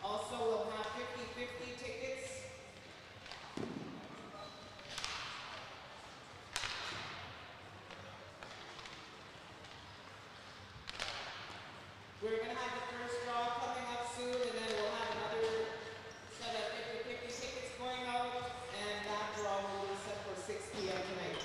Also, we'll have 50-50 tickets. We're going to have the first draw coming up soon, and then we'll have another set of 50-50 tickets going out, and that draw will be set for 6 p.m. tonight.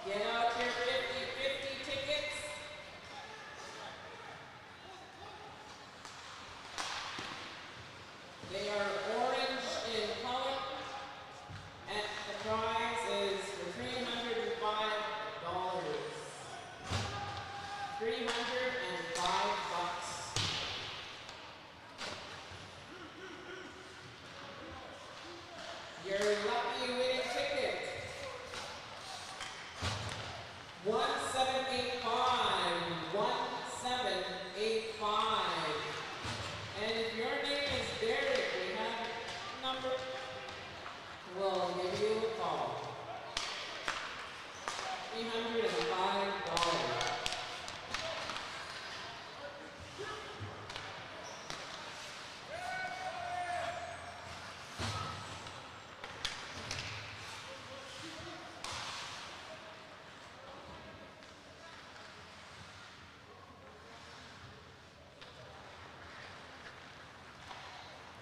Get out your 50-50 tickets. They are orange in color, and the prize is for $305. $305. Your lucky winning ticket. 1785, 1785. And if your name is Beardy, we have a number, we'll give you a call. $305.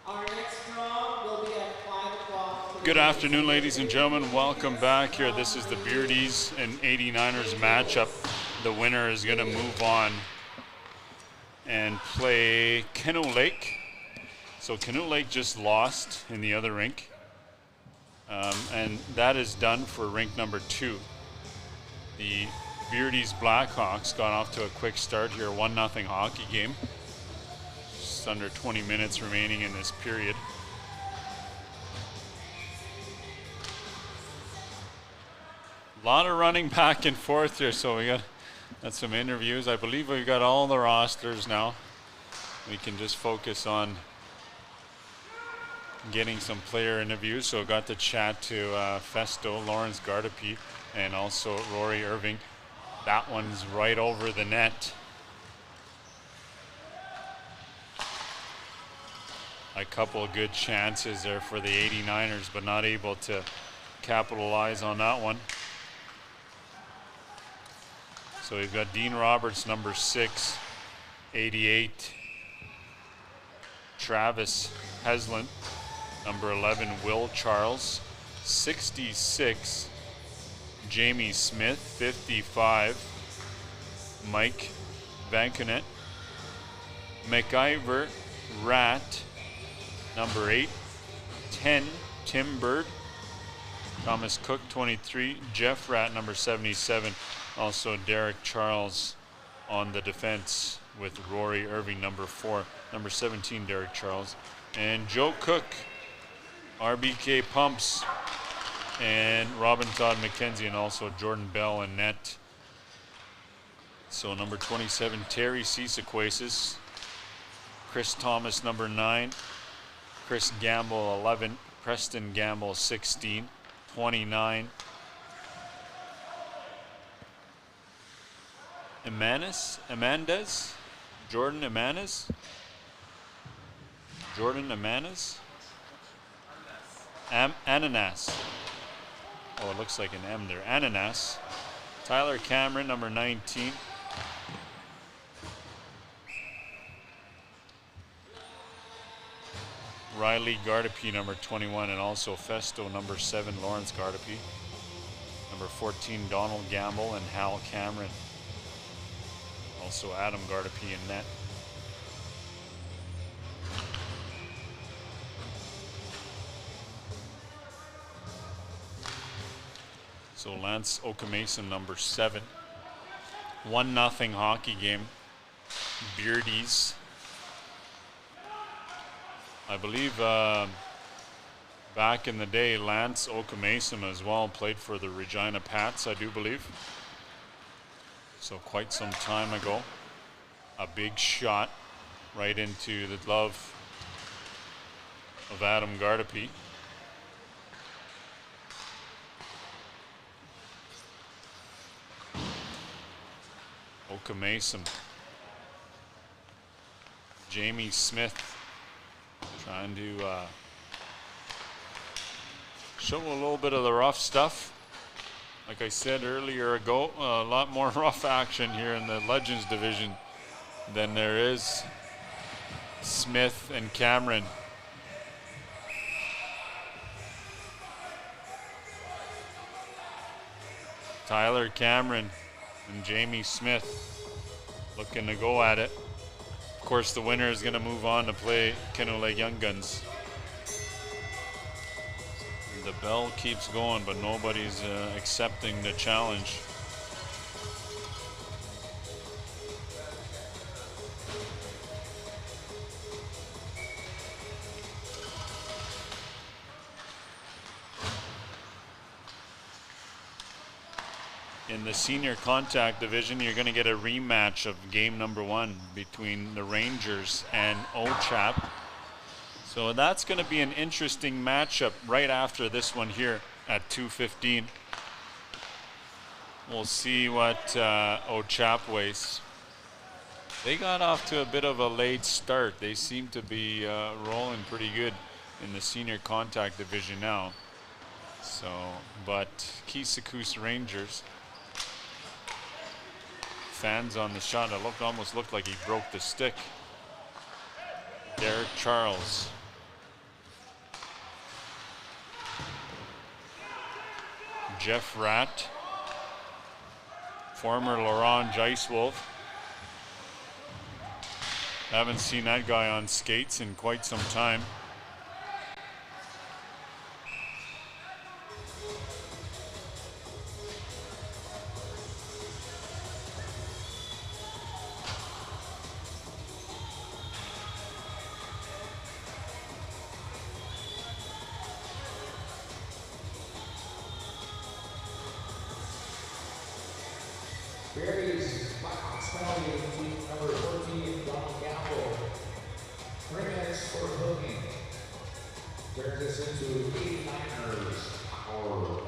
Our next draw will be at 5 o'clock. Good afternoon, ladies and gentlemen. Welcome back here. This is the Beardies and 89ers matchup. The winner is going to move on and play Canoe Lake. So Canoe Lake just lost in the other rink. And that is done for rink number 2. The Beardies Blackhawks got off to a quick start here, 1-0 hockey game. Just under 20 minutes remaining in this period. A lot of running back and forth here, so we got some interviews. I believe we've got all the rosters now. We can just focus on getting some player interviews. So I got to chat to Festo, Lawrence Gardapi, and also Rory Irving. That one's right over the net. A couple of good chances there for the 89ers, but not able to capitalize on that one. So we've got Dean Roberts, number 6, 88. Travis Heslin, number 11, Will Charles, 66. Jamie Smith, 55. Mike Vanconet. McIver Rat, number 8. 10, Tim Bird. Thomas Cook, 23. Jeff Rat, number 77. Also Derek Charles on the defense with Rory Irving, number 4. Number 17, Derek Charles. And Joe Cook, RBK Pumps. And Robin Todd McKenzie, and also Jordan Bell in net. So number 27, Terry Cisaquasis. Chris Thomas, number 9. Chris Gamble, 11. Preston Gamble, 16. 29. Amandez? Jordan Amanas? Jordan Amanas? Ananas. Oh, it looks like an M there. Ananas. Tyler Cameron, number 19. Riley Gardapi, number 21, and also Festo, number 7, Lawrence Gardapi. Number 14, Donald Gamble and Hal Cameron. Also Adam Gardapi in net. So Lance Okamason, number 7. 1-0 hockey game. Beardies. I believe back in the day, Lance Okamason as well played for the Regina Pats, I do believe. So quite some time ago. A big shot right into the glove of Adam Gardapi. Mason. Jamie Smith trying to show a little bit of the rough stuff. Like I said earlier ago, a lot more rough action here in the Legends division than there is Smith and Cameron. Tyler Cameron and Jamie Smith looking to go at it. Of course, the winner is going to move on to play Kinolake Young Guns. The bell keeps going, but nobody's accepting the challenge. In the senior contact division, you're going to get a rematch of game number 1 between the Rangers and OCHAP. So that's going to be an interesting matchup right after this one here at 2:15. We'll see what OCHAP weighs. They got off to a bit of a late start. They seem to be rolling pretty good in the senior contact division now. So, but Kisakus Rangers, fans on the shot, it almost looked like he broke the stick. Derek Charles. Jeff Ratt, former Laurent Jicewolf. Haven't seen that guy on skates in quite some time. Beardies, Blackhawks penalty, team number 14, Donald Gamble. Ronge for hooking. Turns us into 89ers. Power play.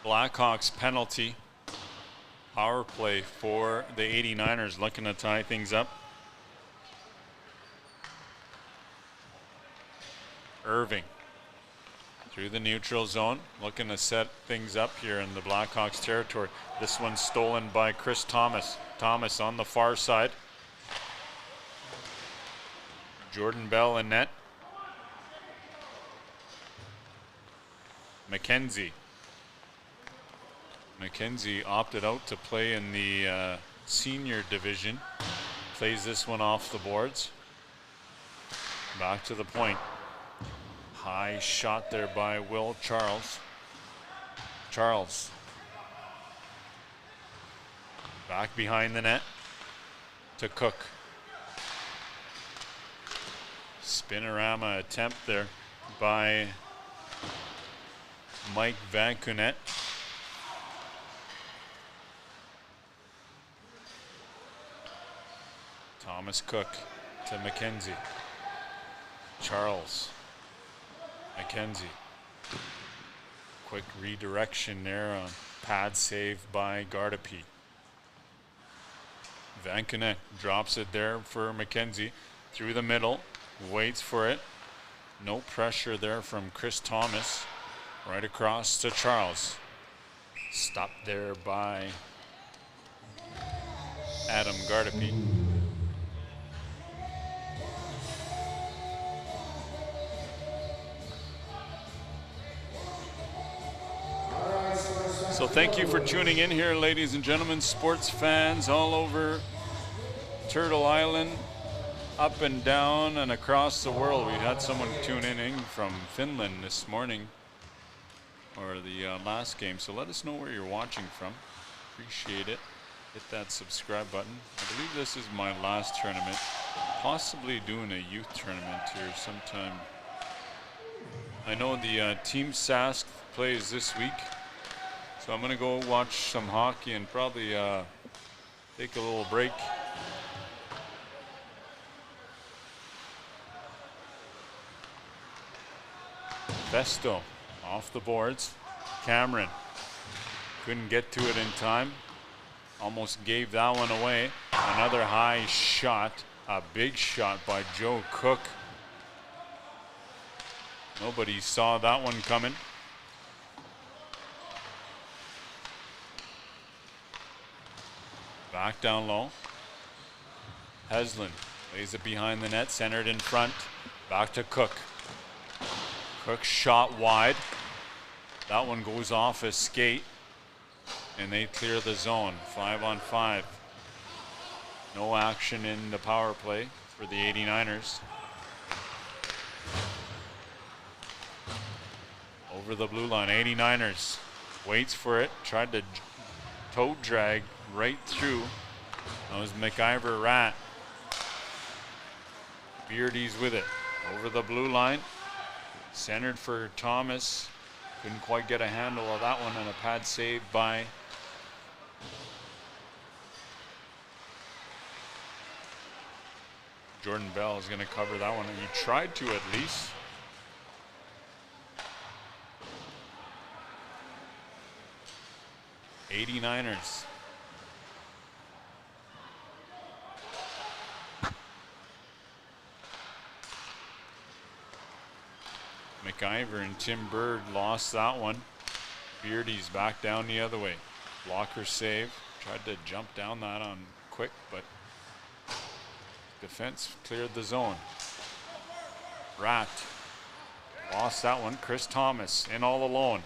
Blackhawks penalty. Power play for the 89ers, looking to tie things up. Irving through the neutral zone, looking to set things up here in the Blackhawks territory. This one's stolen by Chris Thomas. Thomas on the far side. Jordan Bell in net. McKenzie opted out to play in the senior division. Plays this one off the boards. Back to the point. High shot there by Will Charles. Back behind the net to Cook. Spinorama attempt there by Mike Vancunet. Thomas Cook to McKenzie. Charles. McKenzie. Quick redirection there on pad save by Gardapi. Vancunet drops it there for McKenzie. Through the middle. Waits for it. No pressure there from Chris Thomas. Right across to Charles. Stopped there by Adam Gardapi. So thank you for tuning in here, ladies and gentlemen, sports fans all over Turtle Island, up and down and across the world. We had someone tune in from Finland this morning, or the last game, so let us know where you're watching from. Appreciate it. Hit that subscribe button. I believe this is my last tournament, possibly doing a youth tournament here sometime. I know the Team Sask plays this week, so I'm going to go watch some hockey and probably take a little break. Festo off the boards. Cameron couldn't get to it in time. Almost gave that one away. Another high shot. A big shot by Joe Cook. Nobody saw that one coming. Back down low. Heslin lays it behind the net, centered in front. Back to Cook. Cook shot wide. That one goes off his skate, and they clear the zone. 5-on-5. No action in the power play for the 89ers. Over the blue line, 89ers waits for it, tried to toe drag right through. That was McIver Rat. Beardies with it, over the blue line. Centered for Thomas. Couldn't quite get a handle of that one, and a pad save by Jordan Bell is going to cover that one, and he tried to at least. '89ers. McIver and Tim Bird lost that one. Beardy's back down the other way. Blocker save. Tried to jump down that on quick, but defense cleared the zone. Rat lost that one. Chris Thomas in all alone.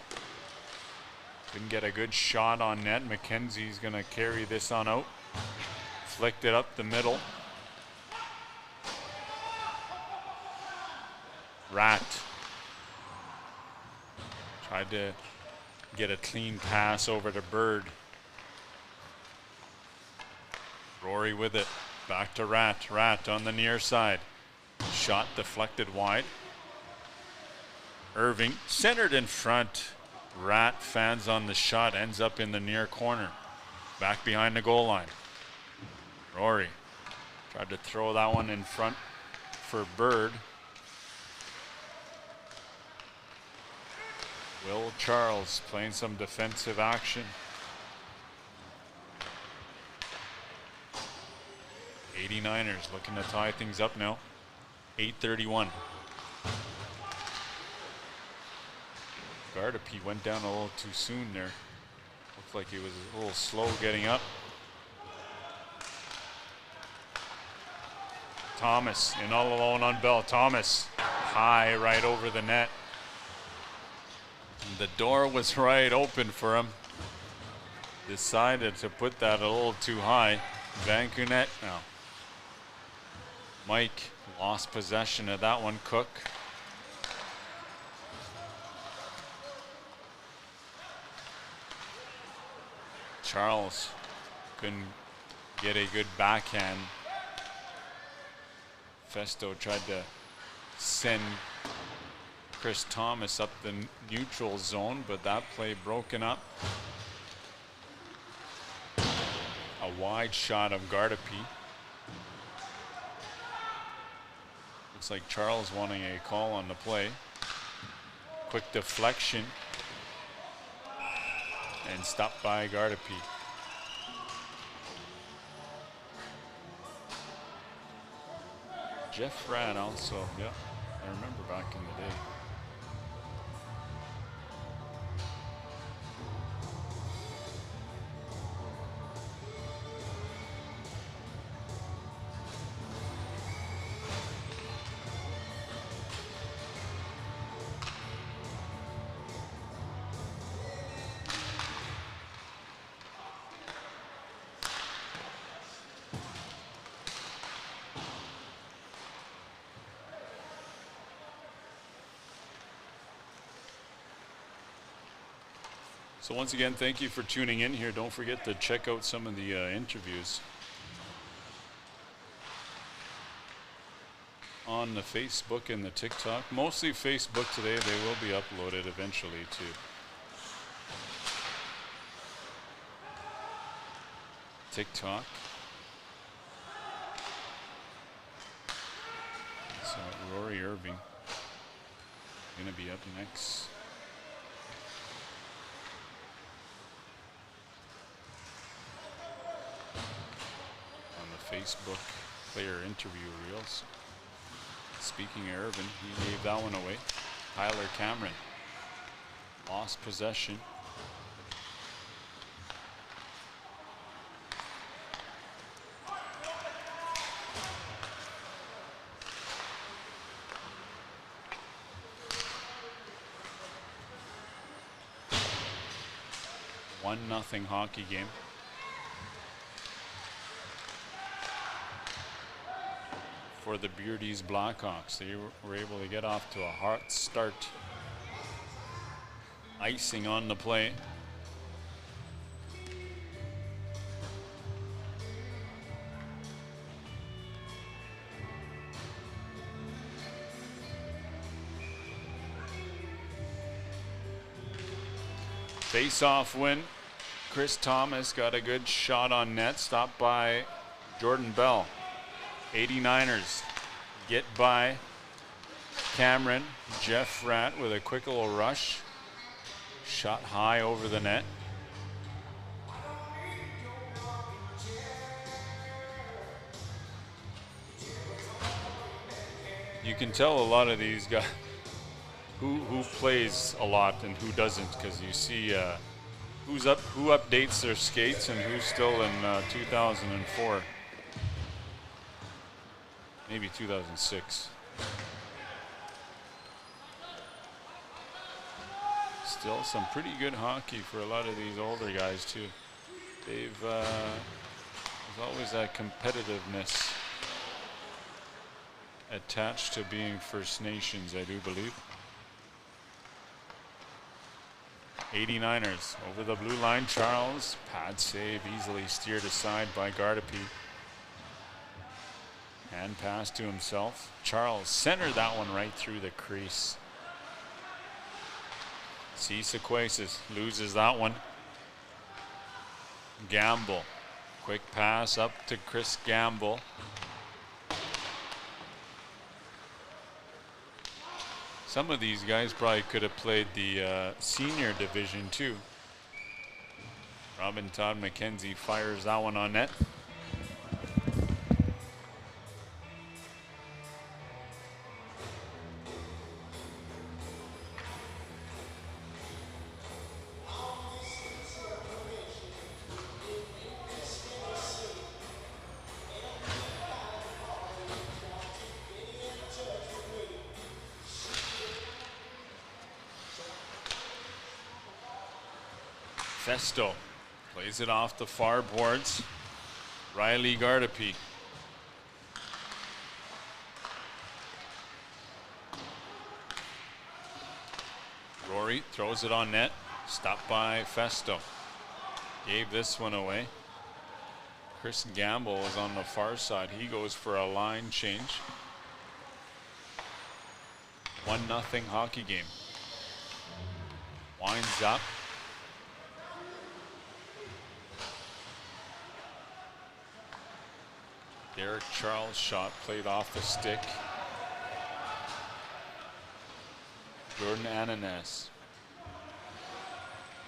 Couldn't get a good shot on net. McKenzie's going to carry this on out. Flicked it up the middle. Rat tried to get a clean pass over to Bird. Rory with it. Back to Rat. Rat on the near side. Shot deflected wide. Irving centered in front. Rat fans on the shot. Ends up in the near corner. Back behind the goal line. Rory tried to throw that one in front for Bird. Will Charles playing some defensive action. 89ers looking to tie things up now. 8:31. Gardapi went down a little too soon there. Looked like he was a little slow getting up. Thomas in all alone on Bell. Thomas high right over the net. The door was right open for him. Decided to put that a little too high. Vancunet, no. Mike lost possession of that one. Cook. Charles couldn't get a good backhand. Festo tried to send Chris Thomas up the neutral zone, but that play broken up. A wide shot of Gardapi. Looks like Charles wanting a call on the play. Quick deflection. And stopped by Gardapi. Jeff Rad also, yeah, I remember back in the day. So once again, thank you for tuning in here. Don't forget to check out some of the interviews on the Facebook and the TikTok. Mostly Facebook today. They will be uploaded eventually to TikTok. So Rory Irving going to be up next. On the Facebook player interview reels. Speaking of Irvin, he gave that one away. Tyler Cameron lost possession. Nothing hockey game. For the Beardies Blackhawks. They were able to get off to a hot start. Icing on the play. Face-off win. Chris Thomas got a good shot on net, stopped by Jordan Bell. 89ers get by Cameron. Jeff Ratt with a quick little rush. Shot high over the net. You can tell a lot of these guys who plays a lot and who doesn't, because you see who updates their skates and who's still in 2004, maybe 2006. Still some pretty good hockey for a lot of these older guys too. They've there's always that competitiveness attached to being First Nations, I do believe. 89ers over the blue line. Charles, pad save, easily steered aside by Gardapi. Hand pass to himself. Charles centered that one right through the crease. Sequaces loses that one. Gamble, quick pass up to Chris Gamble. Some of these guys probably could have played the senior division too. Robin Todd McKenzie fires that one on net. Festo plays it off the far boards. Riley Gardapi. Rory throws it on net. Stopped by Festo. Gave this one away. Chris Gamble is on the far side. He goes for a line change. 1-0 hockey game. Winds up. Derek Charles' shot played off the stick. Jordan Ananas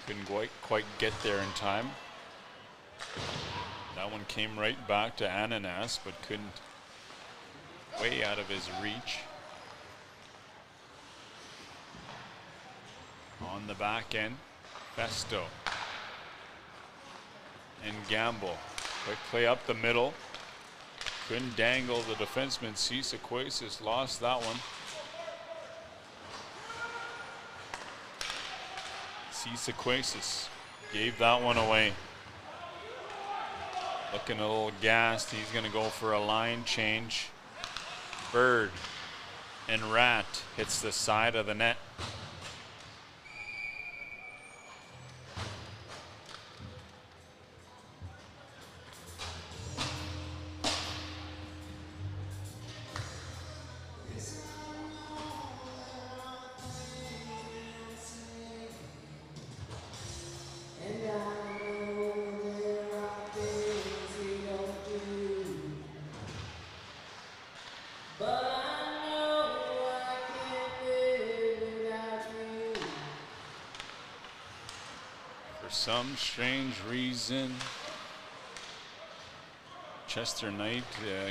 couldn't quite get there in time. That one came right back to Ananas, but couldn't, way out of his reach. On the back end, Festo and Gamble. Quick play up the middle. Couldn't dangle the defenseman. Sequaces lost that one. Sequaces gave that one away. Looking a little gassed. He's going to go for a line change. Bird and Rat hits the side of the net. some strange reason, Chester Knight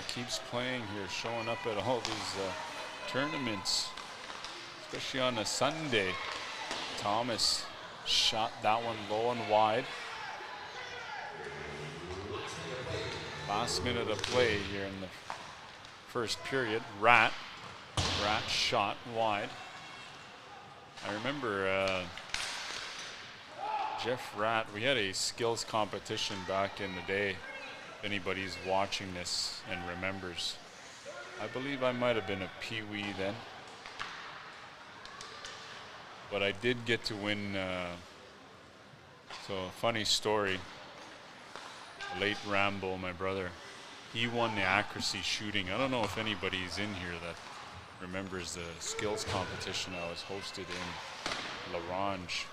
keeps playing here, showing up at all these tournaments, especially on a Sunday. Thomas shot that one low and wide. Last minute of play here in the first period. Rat shot wide. I remember Jeff Rat, we had a skills competition back in the day. If anybody's watching this and remembers. I believe I might have been a pee-wee then. But I did get to win, so a funny story. Late Rambo, my brother, he won the accuracy shooting. I don't know if anybody's in here that remembers the skills competition I was hosted in Ronge.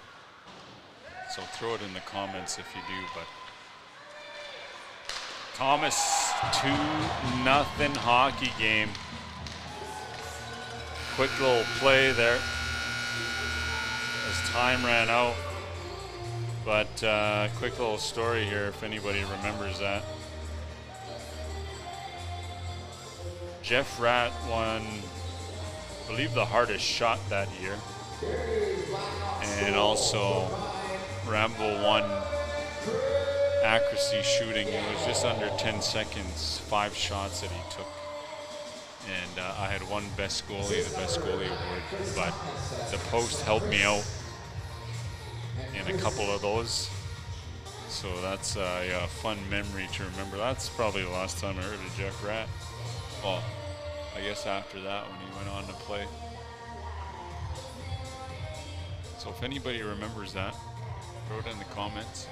So throw it in the comments if you do. But Thomas, 2-0 hockey game. Quick little play there as time ran out. But quick little story here if anybody remembers that. Jeff Rat won, I believe, the hardest shot that year. And also Rambo won accuracy shooting. It was just under 10 seconds, 5 shots that he took. And I had won the best goalie award. But the post helped me out in a couple of those. So that's a fun memory to remember. That's probably the last time I heard of Jeff Rat. Well, I guess after that when he went on to play. So if anybody remembers that, throw it in the comments.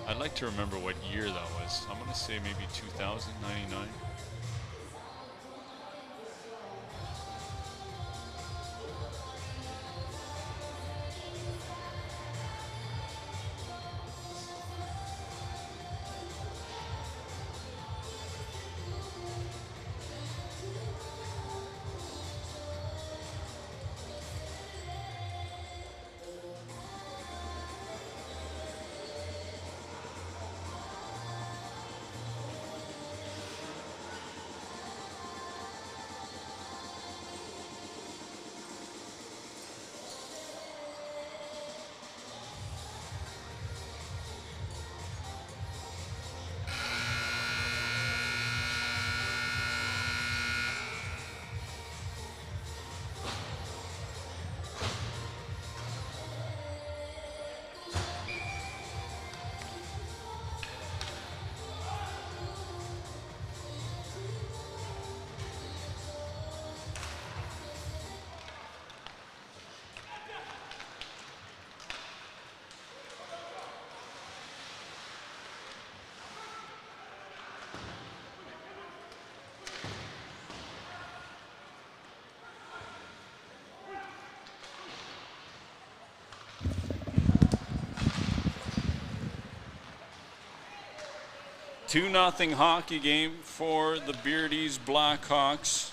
I'd like to remember what year that was. I'm going to say maybe 2099. Two nothing hockey game for the Beardies Blackhawks.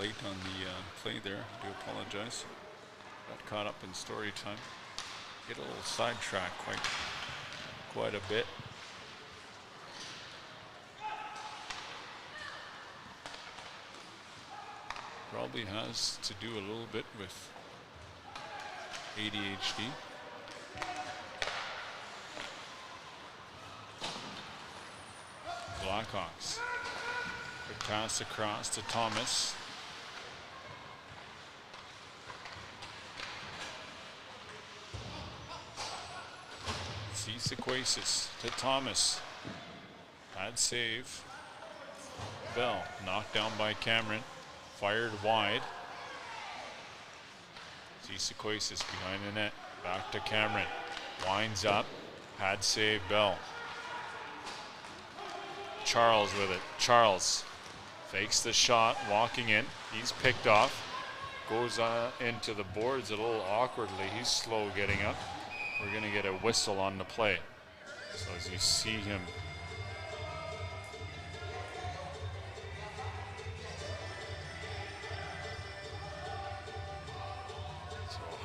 Late on the play there, I do apologize. Got caught up in story time. Get a little sidetracked quite a bit. Probably has to do a little bit with ADHD. Blackhawks. Quick pass across to Thomas. Sequasis to Thomas. Bad save. Bell knocked down by Cameron. Fired wide. Sequasis behind the net. Back to Cameron. Winds up. Pad save Bell. Charles with it. Charles fakes the shot, walking in. He's picked off. Goes into the boards a little awkwardly. He's slow getting up. We're going to get a whistle on the play. So as you see him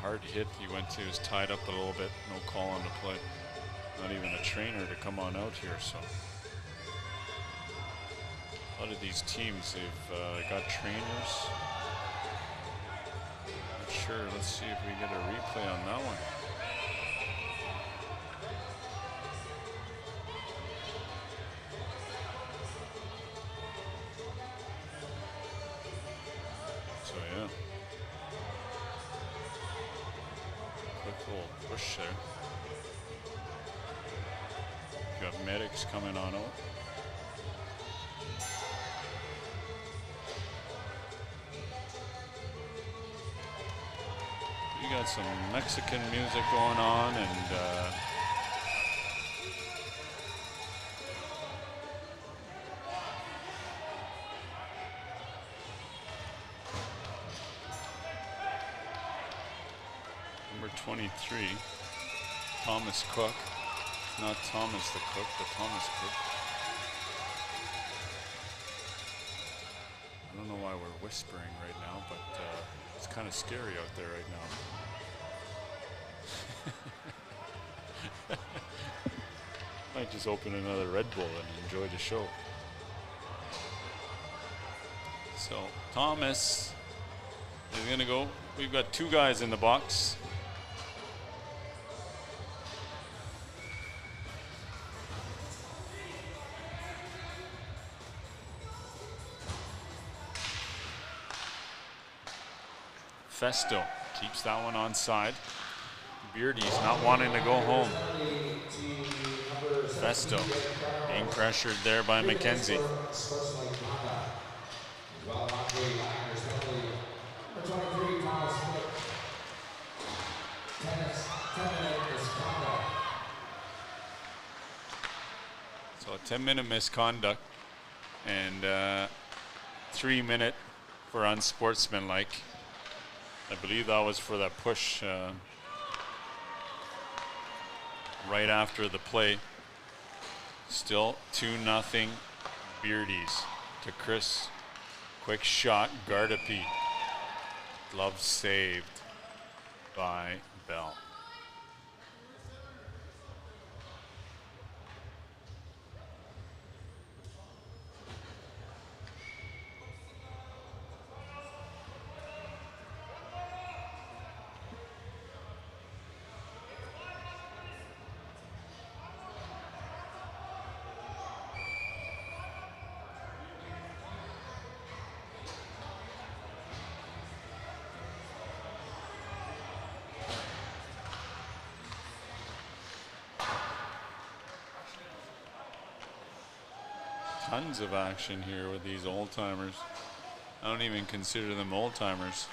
hard hit he went to. He was tied up a little bit. No call on the play. Not even a trainer to come on out here. So a lot of these teams, they've got trainers. Not sure. Let's see if we get a replay on that one. So yeah. Quick little push there. Got medics coming on out. We got some Mexican music going on, and number 23, Thomas Cook. Not Thomas the Cook, but Thomas Cook. I don't know why we're whispering right now, but it's kind of scary out there right now. Might just open another Red Bull and enjoy the show. So Thomas is gonna go. We've got two guys in the box. Festo keeps that one on side. Beardy's not wanting to go home. Festo being pressured there by McKenzie. So a 10-minute misconduct and 3-minute for unsportsmanlike. I believe that was for that push right after the play. Still 2-0 Beardies to Chris. Quick shot, Gardapi. Glove saved by Bell. Tons of action here with these old-timers. I don't even consider them old-timers.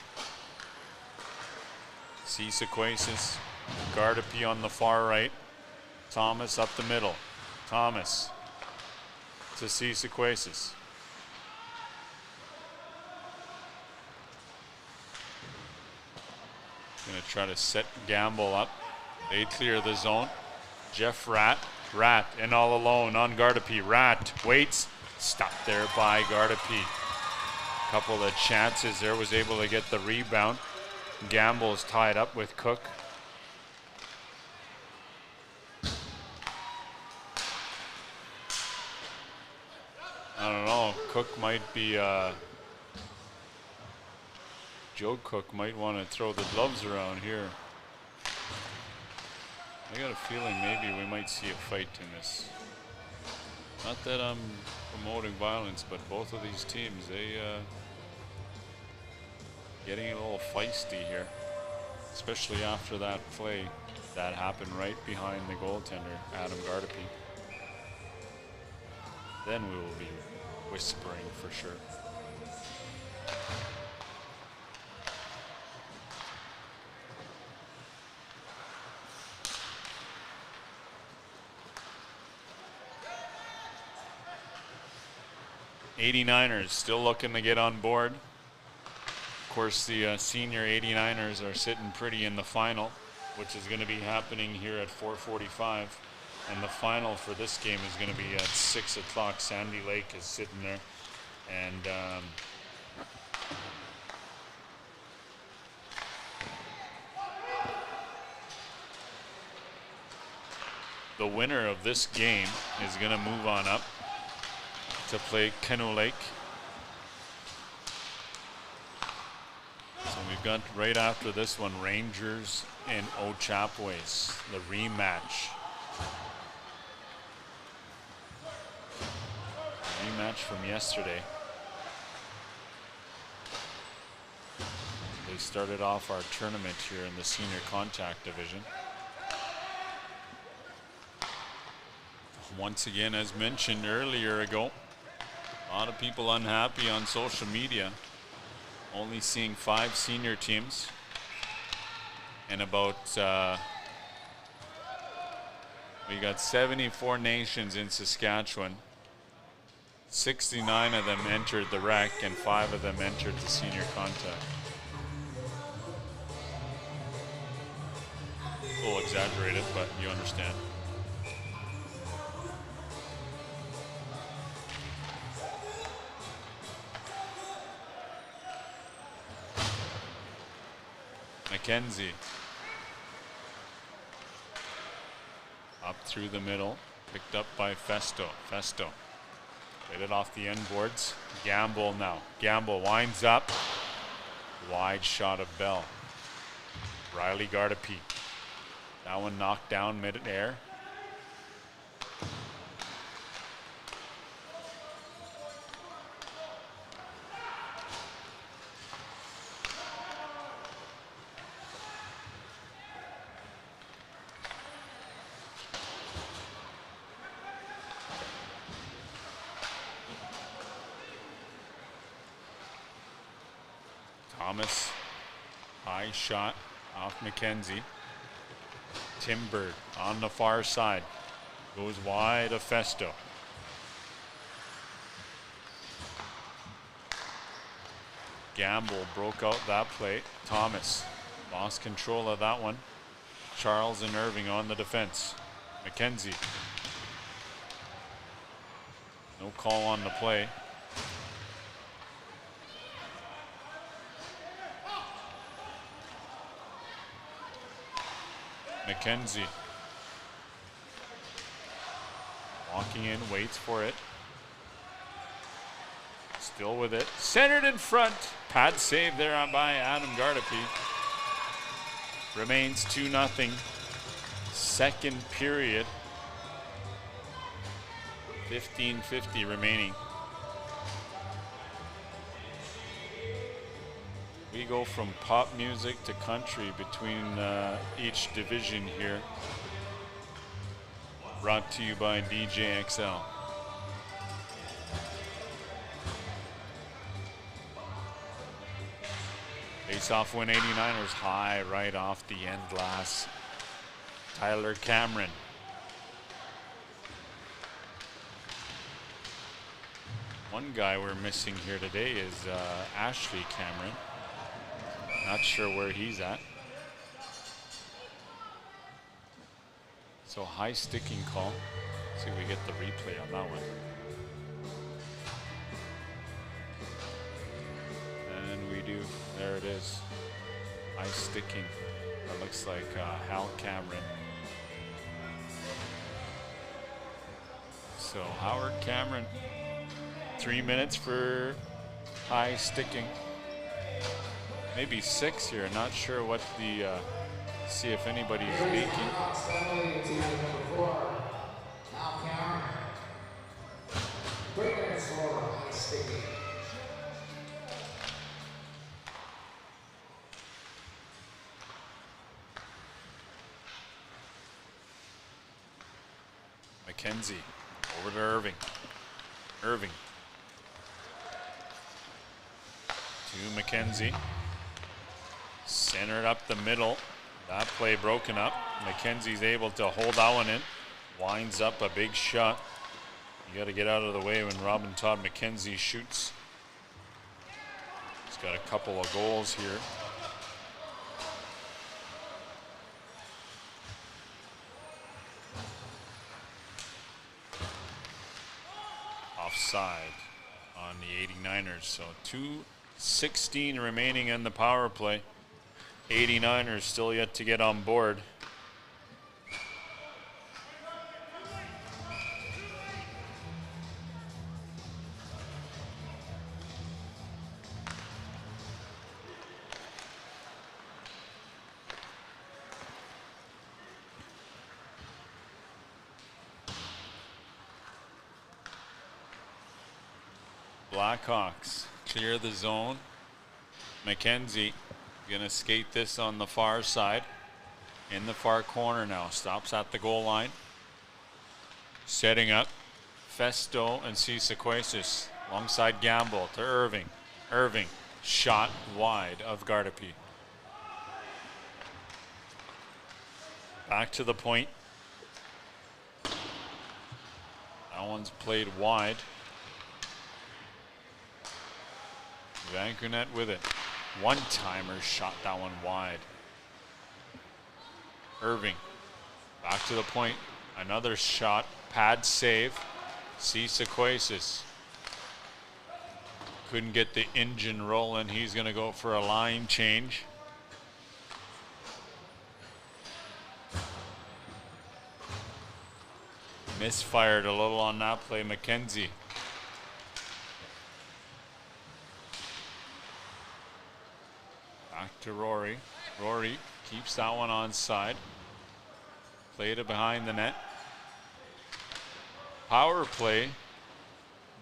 Sequaces, Gardapi on the far right. Thomas up the middle. Thomas to Sequaces. Gonna try to set Gamble up. They clear the zone. Jeff Rat and all alone on Gardapi. Rat waits, stopped there by Gardapi. Couple of chances there, was able to get the rebound. Gamble's tied up with Cook. I don't know, Cook might be, Joe Cook might want to throw the gloves around here. I got a feeling maybe we might see a fight in this. Not that I'm promoting violence, but both of these teams, they getting a little feisty here, especially after that play that happened right behind the goaltender, Adam Gardapi. Then we will be whispering for sure. '89ers still looking to get on board. Of course, the senior '89ers are sitting pretty in the final, which is going to be happening here at 4:45. And the final for this game is going to be at 6 o'clock. Sandy Lake is sitting there. And the winner of this game is going to move on up to play Canoe Lake. So we've got right after this one Rangers and Ochapowace, the rematch. Rematch from yesterday. They started off our tournament here in the senior contact division. Once again, as mentioned earlier ago, a lot of people unhappy on social media, only seeing 5 senior teams and about we got 74 nations in Saskatchewan. 69 of them entered the rec and 5 of them entered the senior contact. A little exaggerated, but you understand. McKenzie up through the middle, picked up by Festo. Festo played it off the end boards. Gamble now. Gamble winds up. Wide shot of Bell. Riley Gardapi. That one knocked down mid-air. Thomas, high shot off McKenzie. Tim Bird on the far side, goes wide of Festo. Gamble broke out that play. Thomas lost control of that one. Charles and Irving on the defense. McKenzie. No call on the play. McKenzie walking in, waits for it. Still with it. Centered in front. Pad save there by Adam Gardapi. Remains 2-0. Second period. 15:50 remaining. We go from pop music to country between each division here. Brought to you by DJ XL. Face-off win 89ers high right off the end glass. Tyler Cameron. One guy we're missing here today is Ashley Cameron. Not sure where he's at. So high sticking call. Let's see if we get the replay on that one. And we do. There it is. High sticking. That looks like Hal Cameron. So Howard Cameron. 3 minutes for high sticking. Maybe 6 here. Not sure what the. See if anybody's leaking. McKenzie over to Irving. Irving to McKenzie. Centered up the middle. That play broken up. McKenzie's able to hold that one in. Winds up a big shot. You got to get out of the way when Robin Todd McKenzie shoots. He's got a couple of goals here. Offside on the 89ers. So 2:16 remaining in the power play. 89ers still yet to get on board. Blackhawks clear the zone. McKenzie gonna skate this on the far side. In the far corner now. Stops at the goal line. Setting up Festo and Sequasis alongside Gamble to Irving. Irving shot wide of Gardapi. Back to the point. That one's played wide. Vankernet with it. One-timer shot that one wide. Irving back to the point. Another shot. Pad save. Sequasis. Couldn't get the engine rolling. He's going to go for a line change. Misfired a little on that play. McKenzie. Back to Rory. Rory keeps that one onside. Played it behind the net. Power play,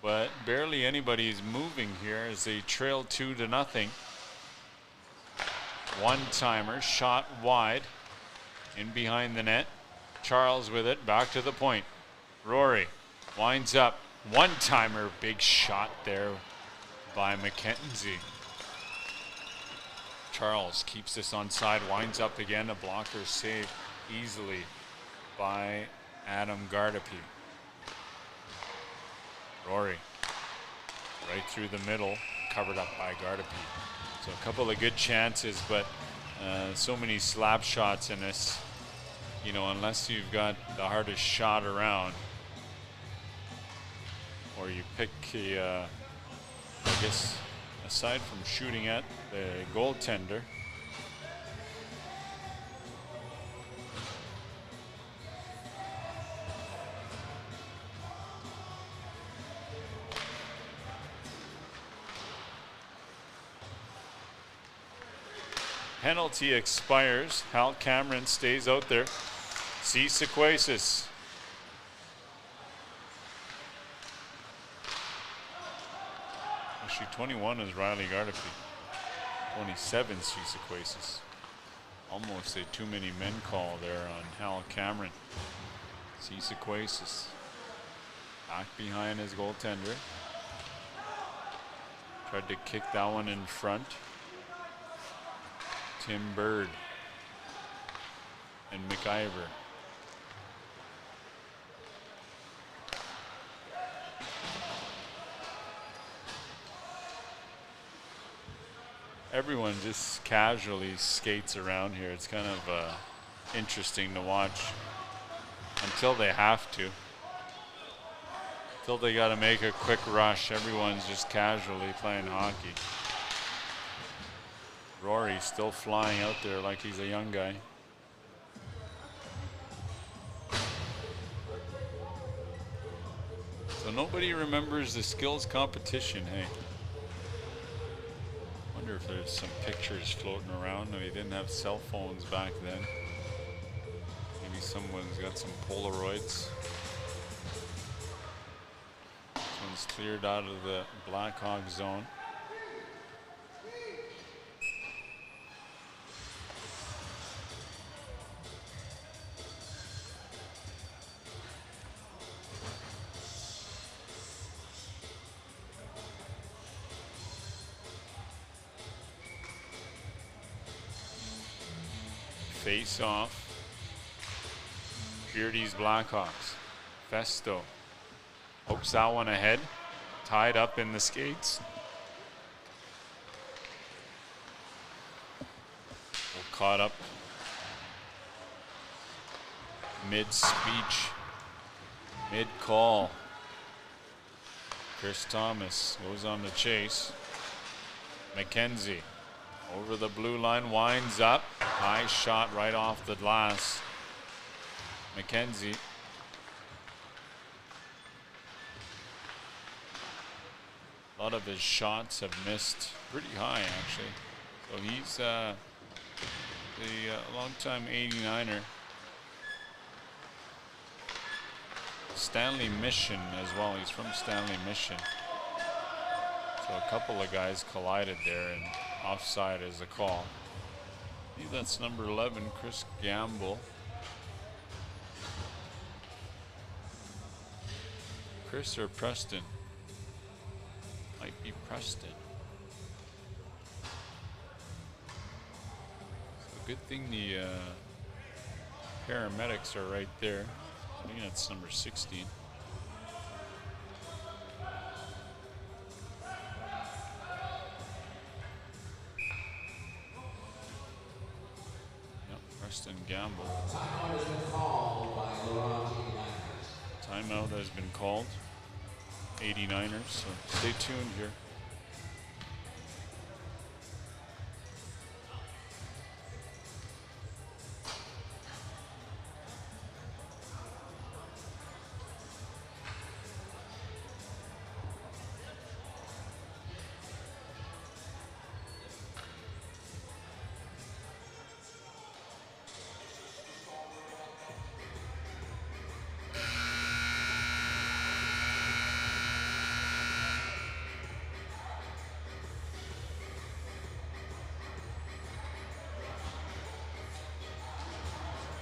but barely anybody's moving here as they trail 2-0. One-timer shot wide in behind the net. Charles with it, back to the point. Rory winds up. One-timer, big shot there by McKenzie. Charles keeps this onside, winds up again. A blocker saved easily by Adam Gardapi. Rory right through the middle, covered up by Gardapi. So a couple of good chances, but so many slap shots in this. You know, unless you've got the hardest shot around, or you pick a, I guess, aside from shooting at the goaltender, penalty expires. Hal Cameron stays out there. Sequasis. Actually, 21 is Riley Gardapi. 27 Sequasis. Almost a too many men call there on Hal Cameron. Sequasis. Back behind his goaltender. Tried to kick that one in front. Tim Bird and McIver. Everyone just casually skates around here. It's kind of interesting to watch until they have to. Until they got to make a quick rush, everyone's just casually playing hockey. Rory still flying out there like he's a young guy. So nobody remembers the skills competition, hey? Wonder if there's some pictures floating around. No, you didn't have cell phones back then. Maybe someone's got some Polaroids. This one's cleared out of the Blackhawk zone. Face off. Beardies Blackhawks. Festo hopes that one ahead. Tied up in the skates. Caught up mid-speech, mid-call. Chris Thomas goes on the chase. McKenzie over the blue line, winds up. High shot right off the glass. McKenzie. A lot of his shots have missed pretty high, actually. So he's the long-time 89er. Stanley Mission as well. He's from Stanley Mission. So a couple of guys collided there, and offside is the call. I think that's number 11, Chris Gamble. Chris or Preston? Might be Preston. So good thing the paramedics are right there. I think that's number 16. Preston Gamble. Timeout has been called by the Ronge 89ers. Timeout has been called. 89ers, so stay tuned here.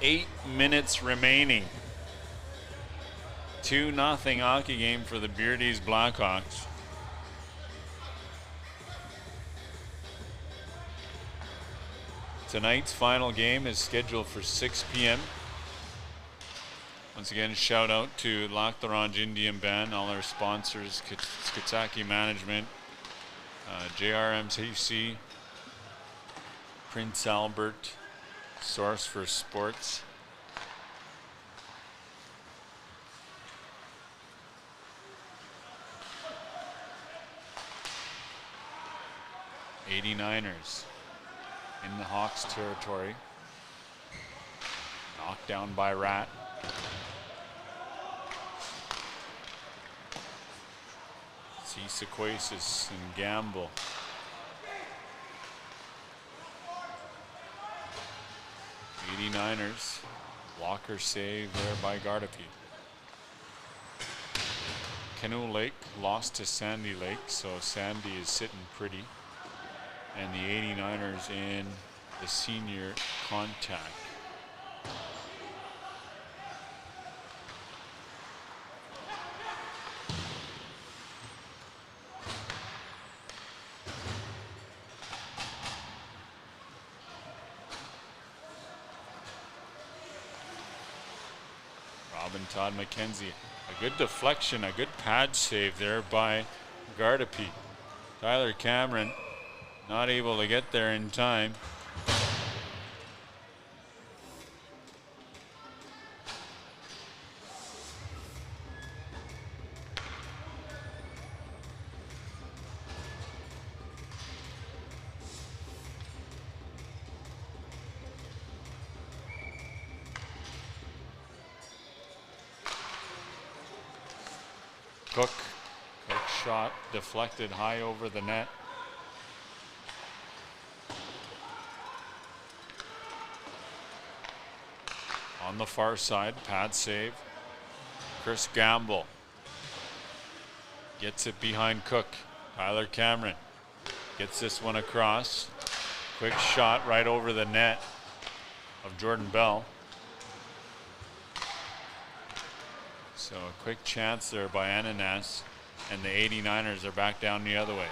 Eight minutes remaining. 2-0 hockey game for the Beardies Blackhawks. Tonight's final game is scheduled for 6 p.m. Once again, shout out to Lac La Ronge Indian Band, all our sponsors, Skitsaki Management, JRMCC, Prince Albert, Source for Sports. '89ers in the Hawks territory. Knocked down by Rat. See Sequasis and Gamble. '89ers. Walker save there by Gardapi. Canoe Lake lost to Sandy Lake, so Sandy is sitting pretty. And the '89ers in the senior contact. Todd McKenzie. A good deflection, a good pad save there by Gardapi. Tyler Cameron not able to get there in time. Cook shot deflected high over the net. On the far side, pad save. Chris Gamble gets it behind Cook. Tyler Cameron gets this one across. Quick shot right over the net of Jordan Bell. So a quick chance there by Ananas, and the '89ers are back down the other way.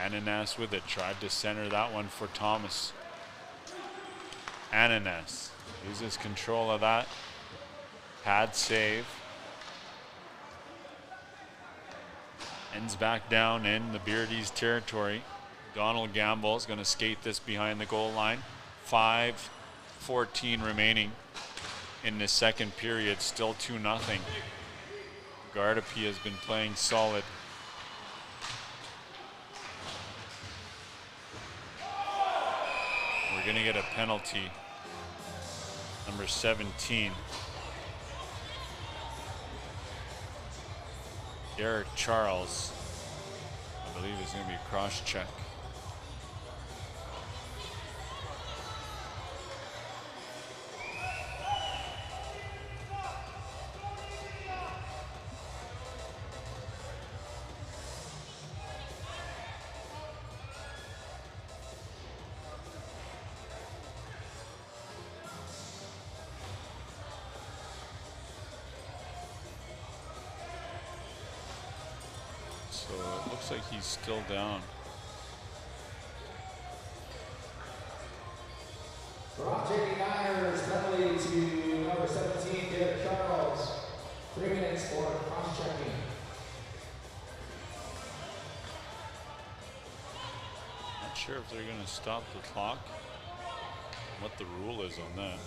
Ananas with it, tried to center that one for Thomas. Ananas loses control of that. Pad save. Ends back down in the Beardies territory. Donald Gamble is going to skate this behind the goal line. 5:14 remaining in the second period. Still 2-0. Gardapi has been playing solid. We're going to get a penalty. Number 17. Derek Charles, I believe, is going to be a cross check. Looks like he's still down. Ronge Niners, penalty to number 17, Derek Charles. 3 minutes for cross-checking. Not sure if they're going to stop the clock. What the rule is on that.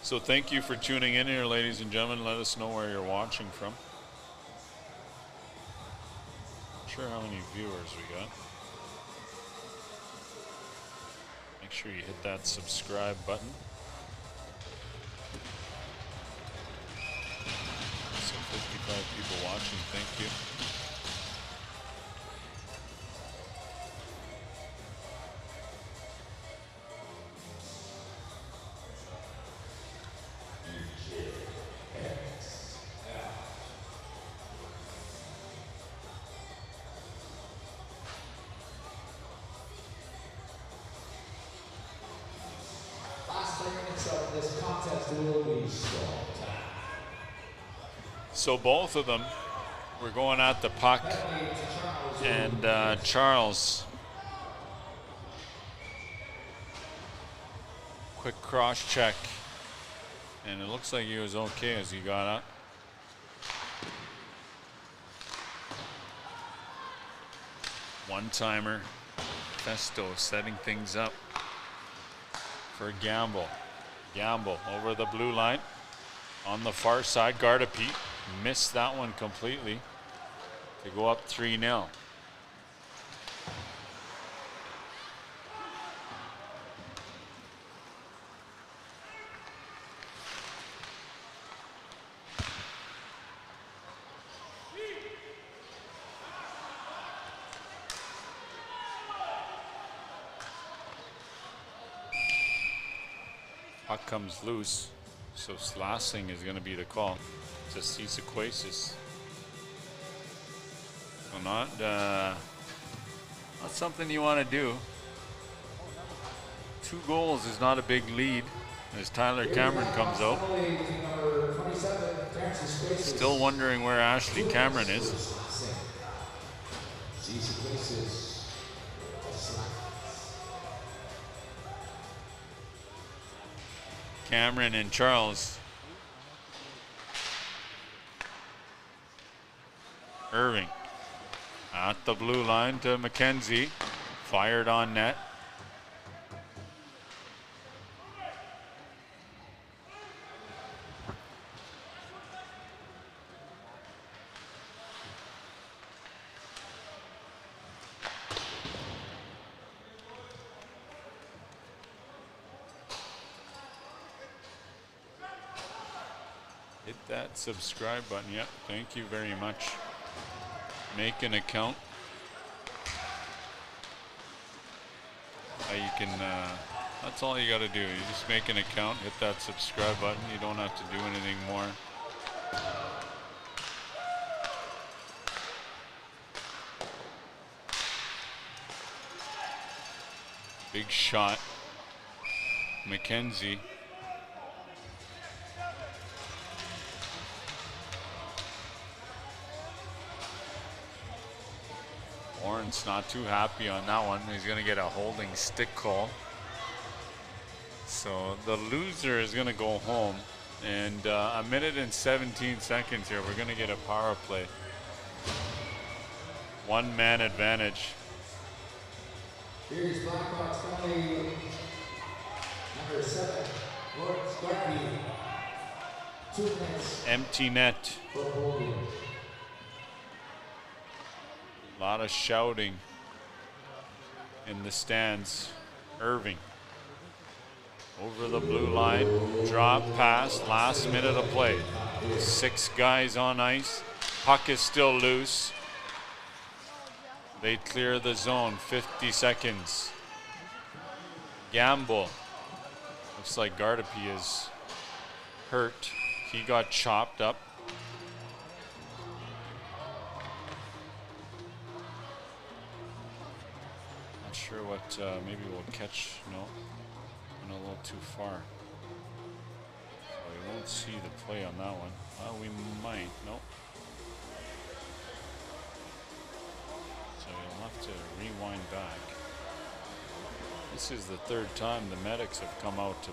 So thank you for tuning in here, ladies and gentlemen. Let us know where you're watching from. Not sure how many viewers we got. Make sure you hit that subscribe button. So 55 people watching, thank you. This contest will be stopped. So both of them were going at the puck, and Charles, quick cross check, and it looks like he was okay as he got up. One-timer, Festo setting things up for Gamble. Gamble over the blue line on the far side. Gardapi missed that one completely to go up 3-0. Puck comes loose, so Slassing is going to be the call. To Sequasis. So not something you want to do. 2 goals is not a big lead as Tyler Cameron comes out. Still wondering where Ashley Cameron is. Cameron and Charles. Irving at the blue line to McKenzie. Fired on net. Hit that subscribe button. Yep, thank you very much. Make an account. You can, that's all you got to do. You just make an account, hit that subscribe button. You don't have to do anything more. Big shot. McKenzie. Warren's not too happy on that one. He's going to get a holding stick call. So the loser is going to go home. And a minute and 17 seconds here. We're going to get a power play. 1-man advantage. Here's Blackhawks penalty number 7, Lawrence Beardy. 2 minutes. Empty net. For holding. A lot of shouting in the stands. Irving over the blue line. Drop pass. Last minute of play. 6 guys on ice. Puck is still loose. They clear the zone. 50 seconds. Gamble. Looks like Gardapi is hurt. He got chopped up. maybe we'll catch, no, went a little too far. So we won't see the play on that one. Well, we might, nope. So you'll have to rewind back. This is the third time the medics have come out to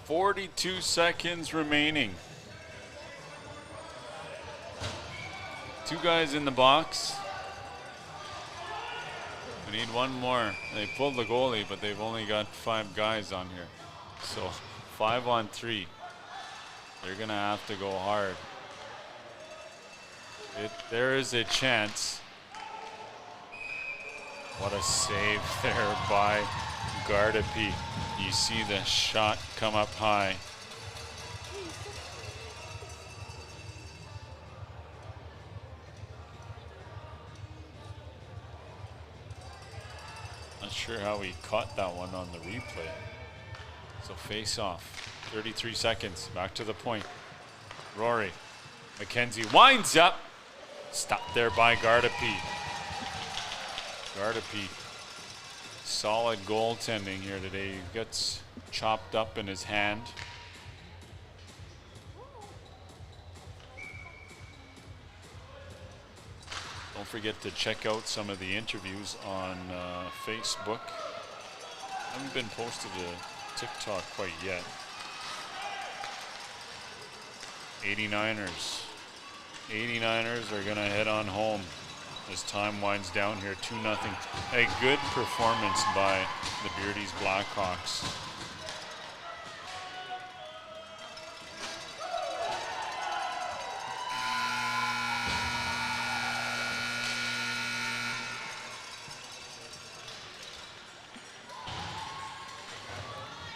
.42 seconds remaining. Two guys in the box. We need one more. They pulled the goalie, but they've only got 5 guys on here. So 5 on 3. They're gonna have to go hard. There is a chance. What a save there by Beardy. You see the shot come up high. Not sure how he caught that one on the replay. So face off. 33 seconds. Back to the point. Rory. McKenzie winds up. Stopped there by Beardy. Beardy. Solid goaltending here today. He gets chopped up in his hand. Don't forget to check out some of the interviews on Facebook. Haven't been posted to TikTok quite yet. 89ers. 89ers are going to head on home as time winds down here. 2-0. A good performance by the Beardies Blackhawks.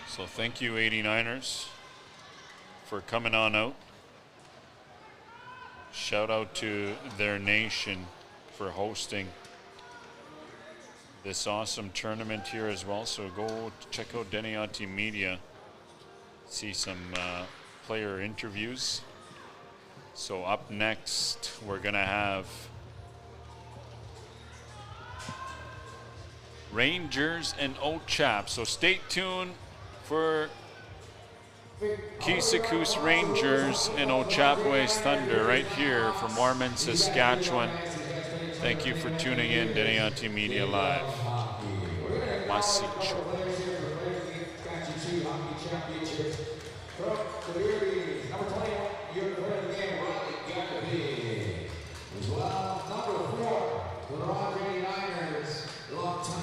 So thank you, 89ers, for coming on out. Shout out to their nation for hosting this awesome tournament here as well. So go check out Deniati Media, see some player interviews. So up next, we're gonna have Rangers and Ochap. So stay tuned for Kisiku's Rangers and Ochapowa's Thunder right here from Warman, Saskatchewan. Thank you for tuning in, Deniati Media Live. Masicho. Number 21, you're the player of the game, Ronge. As well, number 4, the Ronge 89ers, long time.